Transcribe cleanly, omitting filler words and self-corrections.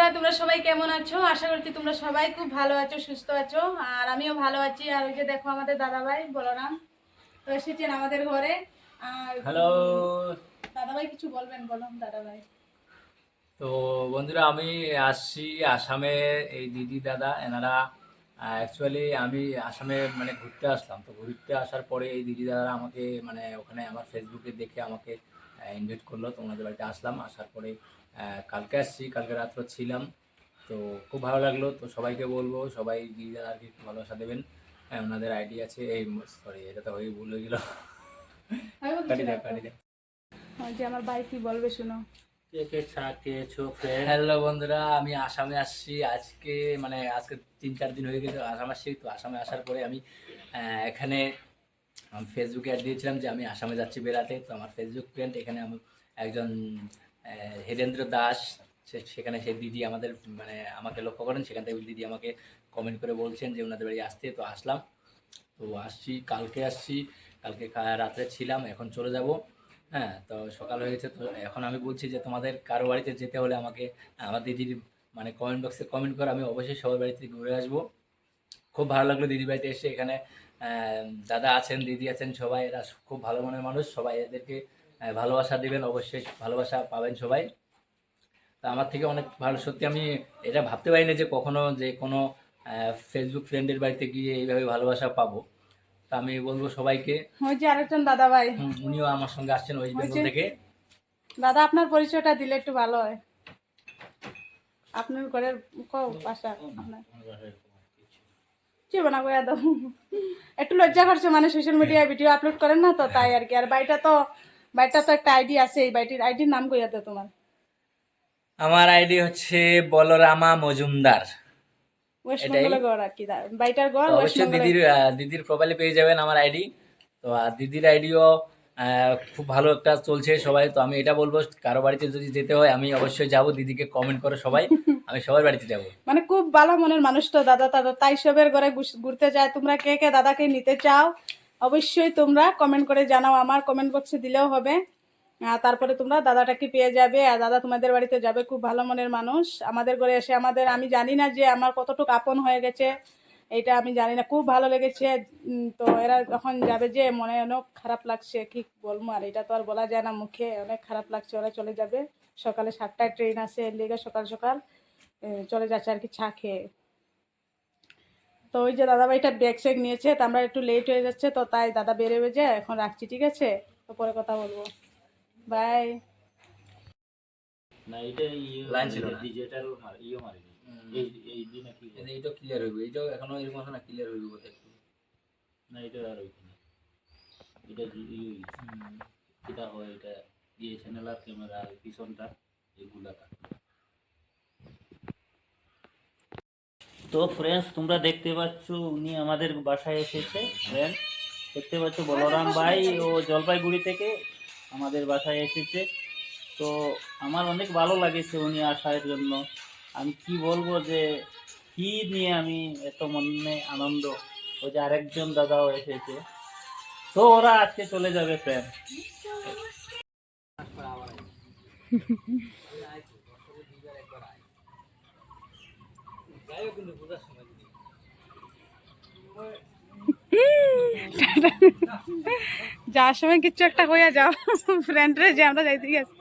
বন্ধুরা, তোমরা সবাই কেমন আছো? আশা করছি তোমরা সবাই খুব ভালো আছো, সুস্থ আছো। আর আমিও ভালো আছি। আর ওই যে দেখো আমাদের দাদাভাই বলরাম তো এসেছেন আমাদের ঘরে। আর হ্যালো। দাদাভাই কিছু বলবেন? বলুন দাদাভাই। তো বন্ধুরা, আমি আসছি আসামে। এই দিদি দাদা এনারা অ্যাকচুয়ালি আমি আসামে মানে ঘুরতে আসলাম। তো ঘুরতে আসার পরে এই দিদি দাদারা আমাকে মানে ওখানে আমার ফেসবুকে দেখে আমাকে ইনভাইট করলো। তো ওনাদের বাড়িতে আসলাম। আসার পরে কালকে আসছি, কালকে রাত্রে ছিলাম। তো খুব ভালো লাগলো। তো সবাইকে বলবো সবাই দিদি দাদাকে একটু ভালোবাসা দেবেন। ওনাদের আইডি আছে। এই সরি, এটা তো হয়ে ভুল হয়ে গেল। আমি বলছি কাটি না দাও, তো। কাটি দাও। যে আমার ভাই কি বলবে শুনো। কে কে চা খেয়েছো ফ্রেন্ড? হ্যালো বন্ধুরা, আমি আসামে আসছি আজকে। মানে আজকে 3-4 দিন হয়ে গেছে আসাম আসছি। তো আসামে আসার পরে আমি এখানে ফেসবুকে অ্যাড দিয়েছিলাম যে আমি আসামে যাচ্ছি বেড়াতে। তো আমার ফেসবুক ফ্রেন্ড এখানে আমি একজন হেলেন্দ্র দাস, সেখানে সেই দিদি আমাদের মানে আমাকে লক্ষ্য করেন। সেখান থেকে দিদি আমাকে কমেন্ট করে বলছেন যে ওনাদের বাড়ি আসতে। তো আসলাম। তো আসছি, কালকে আসছি। কালকে রাত্রে ছিলাম, এখন চলে যাব। হ্যাঁ, তো সকাল হয়ে গেছে। তো এখন আমি বলছি যে তোমাদের কারো বাড়িতে যেতে হলে আমাকে আমার দিদির মানে কমেন্ট বক্সে কমেন্ট করে, আমি অবশ্যই সবার বাড়িতে ঘুরে আসবো। খুব ভালো লাগলো দিদির বাড়িতে এসে। এখানে দাদা আছেন, দিদি আছেন, সবাই এরা খুব ভালো মনের মানুষ। সবাই এদেরকে ভালোবাসা দিবেন, অবশ্যই ভালোবাসা পাবেন সবাই। তা আমার থেকে অনেক ভালো, সত্যি আমি এটা ভাবতে পারিনি যে কখনো যে কোনো ফেসবুক ফ্রেন্ডের বাড়িতে গিয়ে এইভাবে ভালোবাসা পাবো। তা আমি বলবো সবাইকে। ওই যে আরেকজন দাদাভাই, উনিও আমার সঙ্গে আসছেন ওয়েস্ট ওই বেঙ্গল যে থেকে। দাদা, আপনার পরিচয়টা দিলে একটু ভালো হয়। আপনার ঘরের বাসা আপনার কি বানা গয়া দাও। একটু লজ্জা করছে, মানে সোশ্যাল মিডিয়ায় ভিডিও আপলোড করেন না তো, তাই আর কি। আর বাইটা তো একটা আইডি আছে, এই আইডির নাম কইয়া দাও তোমার। আমার আইডি হচ্ছে বলরামা মজুমদার। ওয়েস্ট এটাই। বেঙ্গলের গড় আর কি, বাইটার তো গড় ওয়েস্ট অবশ্যই বেঙ্গলের। দিদির প্রোফাইলে পেয়ে যাবেন আমার আইডি। তো আর দিদির আইডিও খুব ভালো একটা চলছে সবাই। তো আমি এটা বলবো, কারো বাড়িতে যদি যেতে হয় আমি অবশ্যই যাব। দিদিকে কমেন্ট করো সবাই, আমি সবার বাড়িতে যাব। মানে খুব ভালো মনের মানুষ তো দাদা। তাই সবের ঘরে ঘুরতে যায়। তোমরা কে কে দাদাকে নিতে চাও অবশ্যই তোমরা কমেন্ট করে জানাও, আমার কমেন্ট বক্সে দিলেও হবে। তারপরে তোমরা দাদাটাকে পেয়ে যাবে। আর দাদা তোমাদের বাড়িতে যাবে, খুব ভালো মনের মানুষ। আমাদের ঘরে এসে আমি জানি না যে আমার কতটুকু আপন হয়ে গেছে, এটা আমি জানি না। খুব ভালো লেগেছে। তো এরা যখন যাবে যে মনে অনেক খারাপ লাগছে, কি বলবো। আর এটা তো আর বলা যায় না মুখে, অনেক খারাপ লাগছে। ওরা চলে যাবে, সকালে 7টায় ট্রেন আছে, এর লিগে সকাল সকাল চলে যাচ্ছে আর কি, চা খেয়ে। তো ওই যে দাদাভাইটা ব্যাগ স্যাগ নিয়েছে, তো আমরা একটু লেট হয়ে যাচ্ছে, তো তাই দাদা বেরোবে যে। এখন রাখছি, ঠিক আছে? তো পরে কথা বলবো। বাই। না এটা লাইন ছিল না। ডিজিটাল মারিনি। এই দিনে কি এইটাও ক্লিয়ার হইব, এইটাও এখনো এরকম আছে না, ক্লিয়ার হইব বোধ হয়। না এটা আর ওইখানে এটা এটা হয়, এটা ডিএসএলআর আর ক্যামেরা আর পিছনটা এগুলাটা। তো ফ্রেন্ডস, তোমরা দেখতে পাচ্ছ উনি আমাদের বাসায় এসেছে। ফ্রেন্ড দেখতে পাচ্ছ বলরাম ভাই ও জলপাইগুড়ি থেকে আমাদের বাসায় এসেছে। তো আমার অনেক ভালো লাগেছে উনি আসার জন্য। আমি কি বলবো যে কি নিয়ে আমি এত মনে আনন্দ। ও যে আরেকজন দাদাও এসেছে। তো ওরা আজকে চলে যাবে ফ্রেন্ড। যাওয়ার সময় কিচ্ছু একটা হইয়া যাও ফ্রেন্ডরে যে আমরা যাইতে গেছি।